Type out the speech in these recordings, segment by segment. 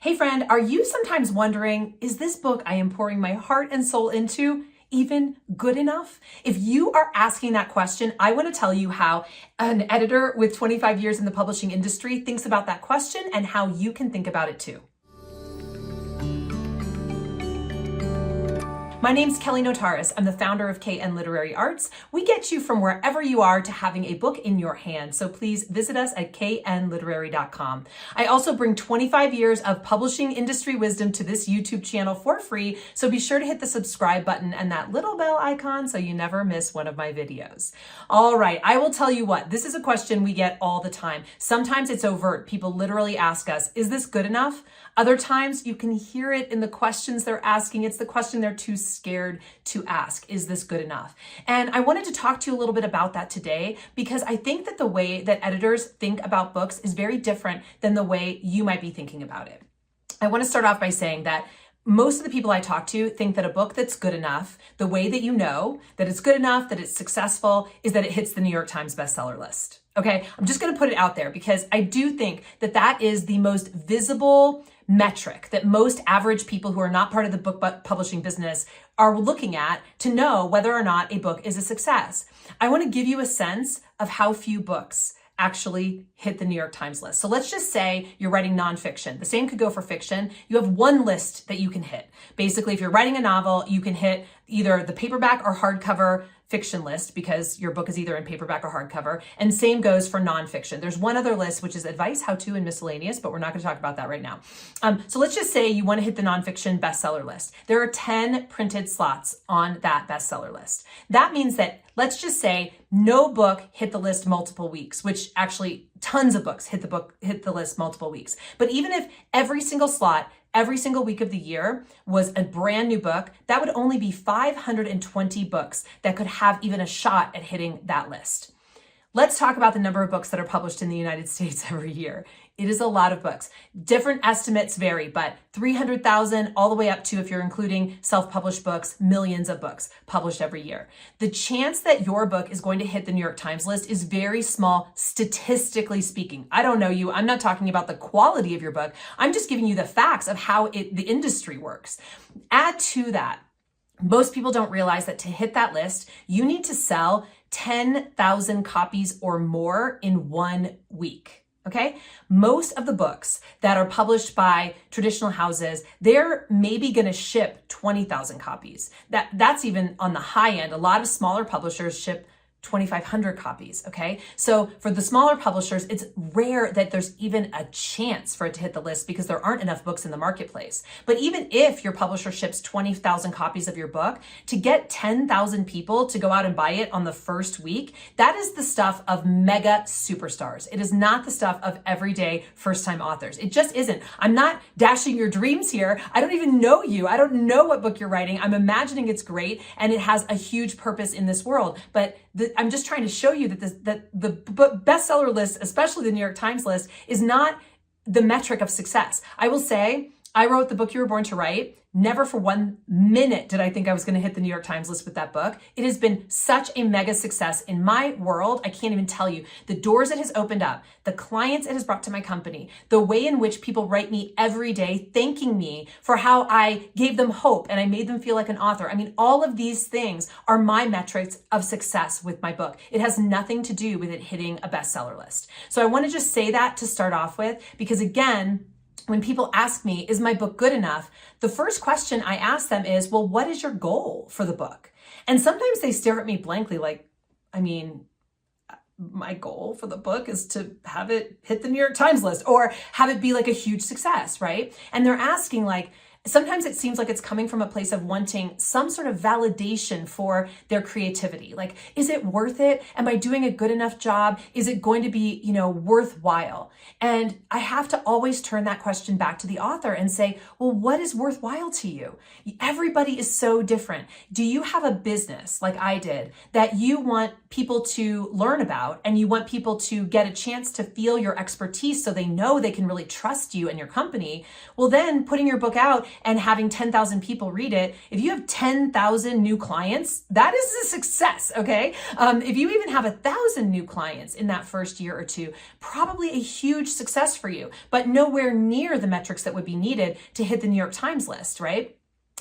Hey friend, are you sometimes wondering, is this book I am pouring my heart and soul into even good enough? If you are asking that question, I want to tell you how an editor with 25 years in the publishing industry thinks about that question and how you can think about it too. My name's Kelly Notaras. I'm the founder of KN Literary Arts. We get you from wherever you are to having a book in your hand. So please visit us at knliterary.com. I also bring 25 years of publishing industry wisdom to this YouTube channel for free. So be sure to hit the subscribe button and that little bell icon so you never miss one of my videos. All right, I will tell you what, this is a question we get all the time. Sometimes it's overt. People literally ask us, is this good enough? Other times you can hear it in the questions they're asking. It's the question they're too scared to ask. Is this good enough? And I wanted to talk to you a little bit about that today because I think that the way that editors think about books is very different than the way you might be thinking about it. I want to start off by saying that most of the people I talk to think that a book that's good enough, the way that you know that it's good enough, that it's successful, is that it hits the New York Times bestseller list. Okay, I'm just going to put it out there because I do think that that is the most visible metric that most average people who are not part of the book publishing business are looking at to know whether or not a book is a success. I want to give you a sense of how few books actually hit the New York Times list. So let's just say you're writing nonfiction. The same could go for fiction. You have one list that you can hit. Basically, if you're writing a novel, you can hit either the paperback or hardcover fiction list because your book is either in paperback or hardcover. And same goes for nonfiction. There's one other list, which is advice, how-to, and miscellaneous, but we're not going to talk about that right now. So let's just say you want to hit the nonfiction bestseller list. There are 10 printed slots on that bestseller list. That means that let's just say no book hit the list multiple weeks, which actually tons of books hit the list multiple weeks. But even if every single slot, every single week of the year was a brand new book, that would only be 520 books that could have even a shot at hitting that list. Let's talk about the number of books that are published in the United States every year. It is a lot of books. Different estimates vary, but 300,000 all the way up to, if you're including self-published books, millions of books published every year. The chance that your book is going to hit the New York Times list is very small, statistically speaking. I don't know you. I'm not talking about the quality of your book. I'm just giving you the facts of how the industry works. Add to that, most people don't realize that to hit that list, you need to sell 10,000 copies or more in 1 week. Okay, most of the books that are published by traditional houses, they're maybe going to ship 20,000 copies. That's even on the high end. A lot of smaller publishers ship 2,500 copies. Okay, so for the smaller publishers, it's rare that there's even a chance for it to hit the list because there aren't enough books in the marketplace. But even if your publisher ships 20,000 copies of your book, to get 10,000 people to go out and buy it on the first week, that is the stuff of mega superstars. It is not the stuff of everyday first-time authors. It just isn't. I'm not dashing your dreams here. I don't even know you. I don't know what book you're writing. I'm imagining it's great and it has a huge purpose in this world. But I'm just trying to show you that the bestseller list, especially the New York Times list, is not the metric of success. I will say, I wrote The Book You Were Born to Write. Never for 1 minute did I think I was going to hit the New York Times list with that book. It has been such a mega success in my world. I can't even tell you the doors it has opened up, the clients it has brought to my company, the way in which people write me every day, thanking me for how I gave them hope and I made them feel like an author. I mean, all of these things are my metrics of success with my book. It has nothing to do with it hitting a bestseller list. So I want to just say that to start off with, because again, when people ask me, is my book good enough? The first question I ask them is, well, what is your goal for the book? And sometimes they stare at me blankly like, I mean, my goal for the book is to have it hit the New York Times list or have it be like a huge success, right? And they're asking like, sometimes it seems like it's coming from a place of wanting some sort of validation for their creativity. Like, is it worth it? Am I doing a good enough job? Is it going to be, worthwhile? And I have to always turn that question back to the author and say, well, what is worthwhile to you? Everybody is so different. Do you have a business like I did that you want people to learn about and you want people to get a chance to feel your expertise so they know they can really trust you and your company? Well, then putting your book out and having 10,000 people read it, if you have 10,000 new clients, that is a success, okay? If you even have 1,000 new clients in that first year or two, probably a huge success for you, but nowhere near the metrics that would be needed to hit the New York Times list, right?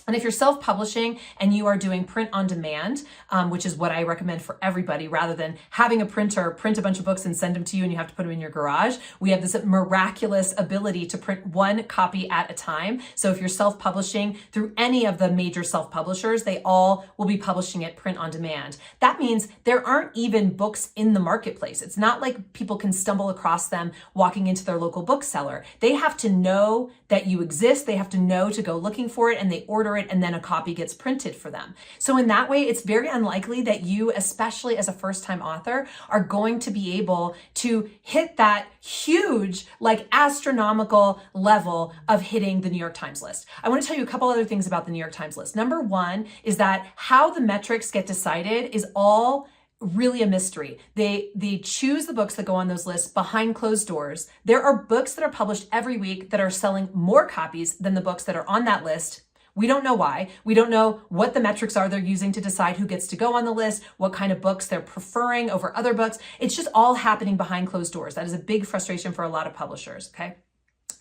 And if you're self-publishing and you are doing print on demand, which is what I recommend for everybody, rather than having a printer print a bunch of books and send them to you and you have to put them in your garage, we have this miraculous ability to print one copy at a time. So if you're self-publishing through any of the major self-publishers, they all will be publishing it print on demand. That means there aren't even books in the marketplace. It's not like people can stumble across them walking into their local bookseller. They have to know that you exist. They have to know to go looking for it, and they order it, and then a copy gets printed for them. So in that way, it's very unlikely that you, especially as a first-time author, are going to be able to hit that huge, like astronomical level of hitting the New York Times list. I want to tell you a couple other things about the New York Times list. Number one is that how the metrics get decided is all really a mystery. They choose the books that go on those lists behind closed doors. There are books that are published every week that are selling more copies than the books that are on that list. We don't know why. We don't know what the metrics are they're using to decide who gets to go on the list, what kind of books they're preferring over other books. It's just all happening behind closed doors. That is a big frustration for a lot of publishers, okay?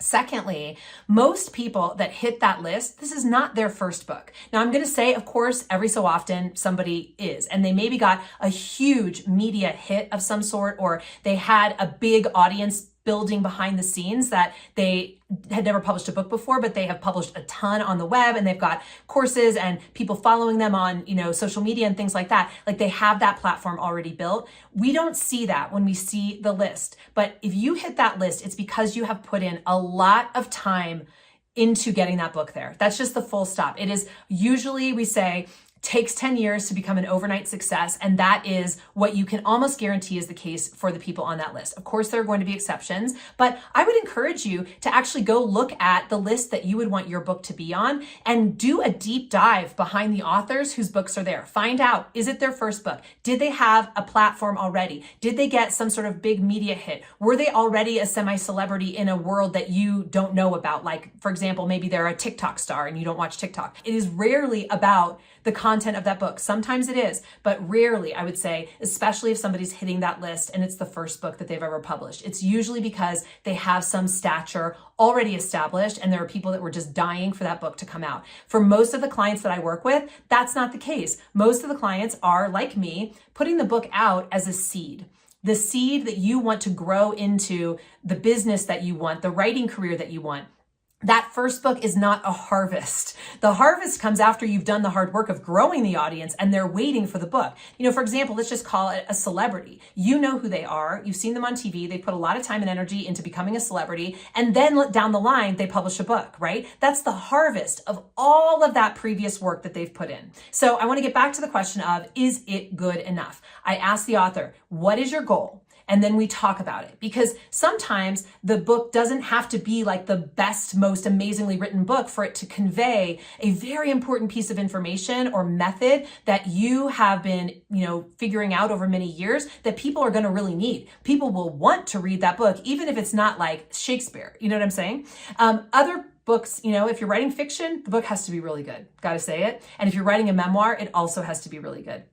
Secondly, most people that hit that list, this is not their first book. Now, I'm going to say, of course, every so often somebody is, and they maybe got a huge media hit of some sort, or they had a big audience building behind the scenes that they had never published a book before, but they have published a ton on the web, and they've got courses and people following them on, social media and things like that. Like, they have that platform already built. We don't see that when we see the list. But if you hit that list, it's because you have put in a lot of time into getting that book there. That's just the full stop. It is usually, we say, takes 10 years to become an overnight success, and that is what you can almost guarantee is the case for the people on that list. Of course, there are going to be exceptions, but I would encourage you to actually go look at the list that you would want your book to be on and do a deep dive behind the authors whose books are there. Find out, is it their first book? Did they have a platform already? Did they get some sort of big media hit? Were they already a semi-celebrity in a world that you don't know about? Like, for example, maybe they're a TikTok star and you don't watch TikTok. It is rarely about the content of that book. Sometimes it is, but rarely, I would say, especially if somebody's hitting that list and it's the first book that they've ever published. It's usually because they have some stature already established, and there are people that were just dying for that book to come out. For most of the clients that I work with, that's not the case. Most of the clients are, like me, putting the book out as a seed. The seed that you want to grow into the business that you want, the writing career that you want. That first book is not a harvest. The harvest comes after you've done the hard work of growing the audience and they're waiting for the book. For example, let's just call it a celebrity. You know who they are. You've seen them on TV. They put a lot of time and energy into becoming a celebrity. And then down the line, they publish a book, right? That's the harvest of all of that previous work that they've put in. So I want to get back to the question of, is it good enough? I ask the author, what is your goal? And then we talk about it, because sometimes the book doesn't have to be like the best, most amazingly written book for it to convey a very important piece of information or method that you have been, figuring out over many years that people are going to really need. People will want to read that book, even if it's not like Shakespeare. You know what I'm saying? Other books, if you're writing fiction, the book has to be really good. Got to say it. And if you're writing a memoir, it also has to be really good.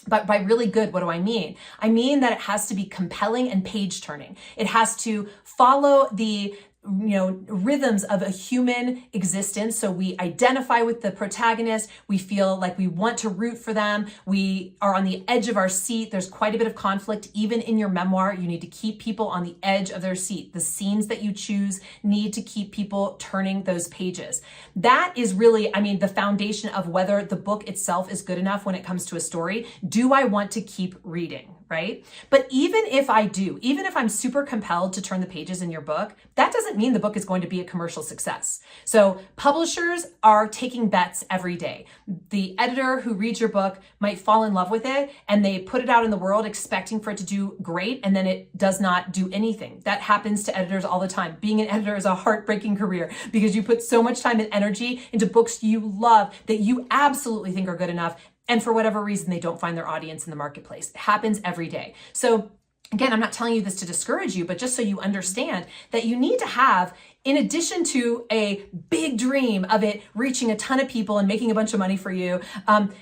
But by really good, what do I mean? I mean that it has to be compelling and page turning. It has to follow the rhythms of a human existence. So we identify with the protagonist. We feel like we want to root for them. We are on the edge of our seat. There's quite a bit of conflict. Even in your memoir, you need to keep people on the edge of their seat. The scenes that you choose need to keep people turning those pages. That is really, the foundation of whether the book itself is good enough when it comes to a story. Do I want to keep reading? Right? But even if I do, even if I'm super compelled to turn the pages in your book, that doesn't mean the book is going to be a commercial success. So publishers are taking bets every day. The editor who reads your book might fall in love with it, and they put it out in the world expecting for it to do great, and then it does not do anything. That happens to editors all the time. Being an editor is a heartbreaking career because you put so much time and energy into books you love that you absolutely think are good enough, and for whatever reason, they don't find their audience in the marketplace. It happens every day. So again, I'm not telling you this to discourage you, but just so you understand that you need to have in addition to a big dream of it reaching a ton of people and making a bunch of money for you,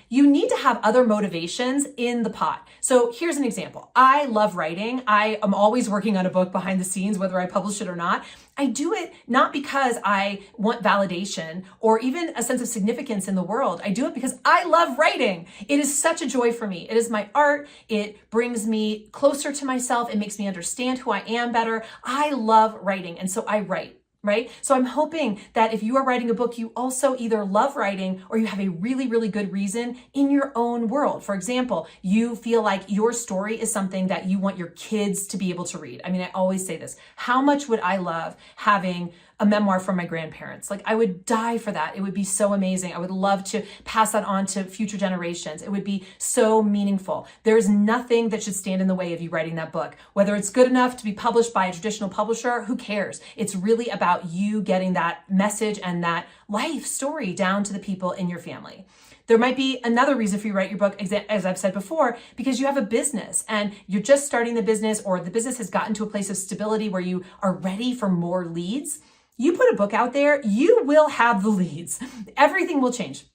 you need to have other motivations in the pot. So here's an example. I love writing. I am always working on a book behind the scenes, whether I publish it or not. I do it not because I want validation or even a sense of significance in the world. I do it because I love writing. It is such a joy for me. It is my art. It brings me closer to myself. It makes me understand who I am better. I love writing, and so I write. Right? So I'm hoping that if you are writing a book, you also either love writing or you have a really, really good reason in your own world. For example, you feel like your story is something that you want your kids to be able to read. I mean, I always say this. How much would I love having a memoir from my grandparents? Like, I would die for that. It would be so amazing. I would love to pass that on to future generations. It would be so meaningful. There's nothing that should stand in the way of you writing that book. Whether it's good enough to be published by a traditional publisher, who cares? It's really about you getting that message and that life story down to the people in your family. There might be another reason for you to write your book, as I've said before, because you have a business and you're just starting the business, or the business has gotten to a place of stability where you are ready for more leads. You put a book out there, you will have the leads. Everything will change.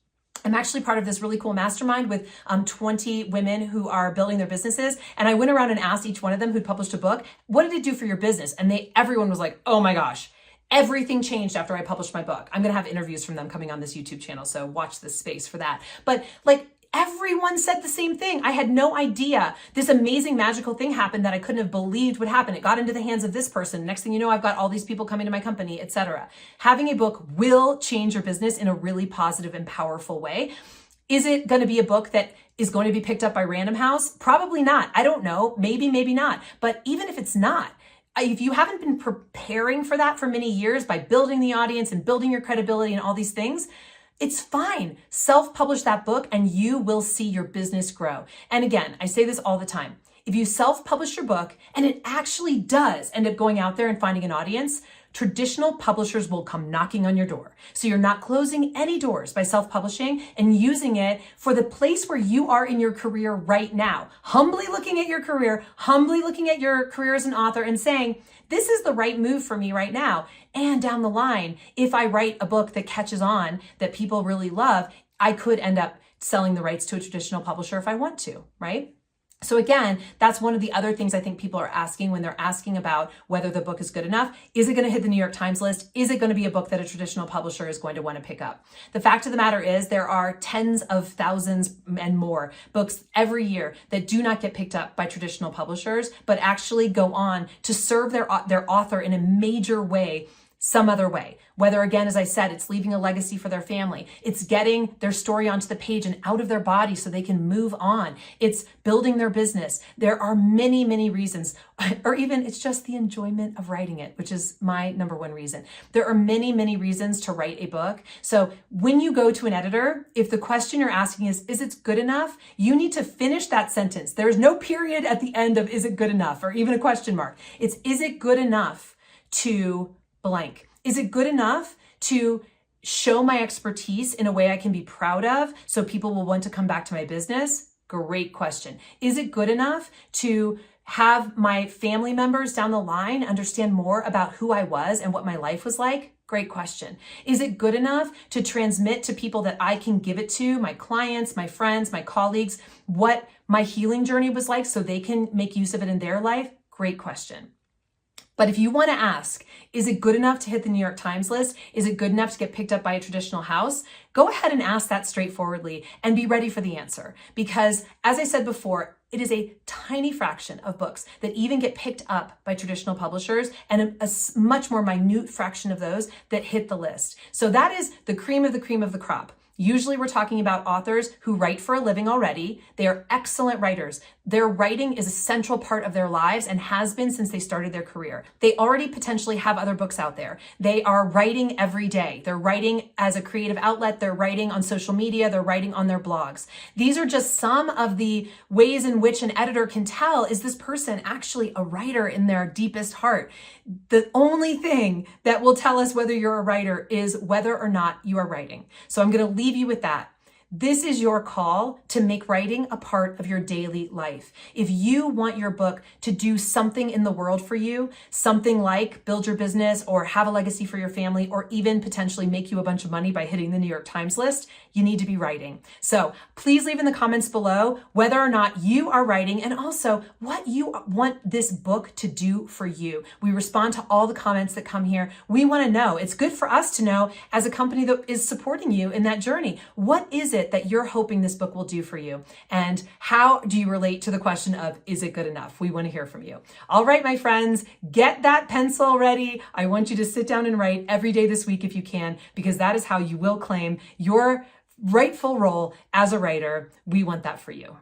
I'm actually part of this really cool mastermind with 20 women who are building their businesses. And I went around and asked each one of them who'd published a book, what did it do for your business? And everyone was like, oh my gosh, everything changed after I published my book. I'm going to have interviews from them coming on this YouTube channel. So watch this space for that. But everyone said the same thing. I had no idea this amazing magical thing happened that I couldn't have believed would happen. It got into the hands of this person. Next thing you know, I've got all these people coming to my company, etc. Having a book will change your business in a really positive and powerful way. Is it going to be a book that is going to be picked up by Random House? Probably not. I don't know. Maybe, maybe not. But even if it's not, if you haven't been preparing for that for many years by building the audience and building your credibility and all these things, it's fine. Self-publish that book and you will see your business grow. And again, I say this all the time. If you self-publish your book and it actually does end up going out there and finding an audience, traditional publishers will come knocking on your door. So you're not closing any doors by self-publishing and using it for the place where you are in your career right now. Humbly looking at your career, humbly looking at your career as an author and saying, this is the right move for me right now. And down the line, if I write a book that catches on, that people really love, I could end up selling the rights to a traditional publisher if I want to, right? So again, that's one of the other things I think people are asking when they're asking about whether the book is good enough. Is it going to hit the New York Times list? Is it going to be a book that a traditional publisher is going to want to pick up? The fact of the matter is there are tens of thousands and more books every year that do not get picked up by traditional publishers, but actually go on to serve their author in a major way, some other way. Whether, again, as I said, it's leaving a legacy for their family, it's getting their story onto the page and out of their body so they can move on, it's building their business. There are many, many reasons, or even it's just the enjoyment of writing it, which is my number one reason. There are many, many reasons to write a book. So when you go to an editor, if the question you're asking is it good enough? You need to finish that sentence. There's no period at the end of is it good enough, or even a question mark. It's is it good enough to blank? Is it good enough to show my expertise in a way I can be proud of so people will want to come back to my business? Great question. Is it good enough to have my family members down the line understand more about who I was and what my life was like? Great question. Is it good enough to transmit to people that I can give it to, my clients, my friends, my colleagues, what my healing journey was like so they can make use of it in their life? Great question. But if you want to ask, is it good enough to hit the New York Times list? Is it good enough to get picked up by a traditional house? Go ahead and ask that straightforwardly and be ready for the answer. Because as I said before, it is a tiny fraction of books that even get picked up by traditional publishers and a much more minute fraction of those that hit the list. So that is the cream of the crop. Usually we're talking about authors who write for a living already. They are excellent writers. Their writing is a central part of their lives and has been since they started their career. They already potentially have other books out there. They are writing every day. They're writing as a creative outlet. They're writing on social media. They're writing on their blogs. These are just some of the ways in which an editor can tell, is this person actually a writer in their deepest heart? The only thing that will tell us whether you're a writer is whether or not you are writing. So I'm going to leave you with that. This is your call to make writing a part of your daily life. If you want your book to do something in the world for you, something like build your business or have a legacy for your family, or even potentially make you a bunch of money by hitting the New York Times list, you need to be writing. So please leave in the comments below whether or not you are writing and also what you want this book to do for you. We respond to all the comments that come here. We want to know. It's good for us to know as a company that is supporting you in that journey. What is it that you're hoping this book will do for you? And how do you relate to the question of, is it good enough? We want to hear from you. All right, my friends, get that pencil ready. I want you to sit down and write every day this week if you can, because that is how you will claim your rightful role as a writer. We want that for you.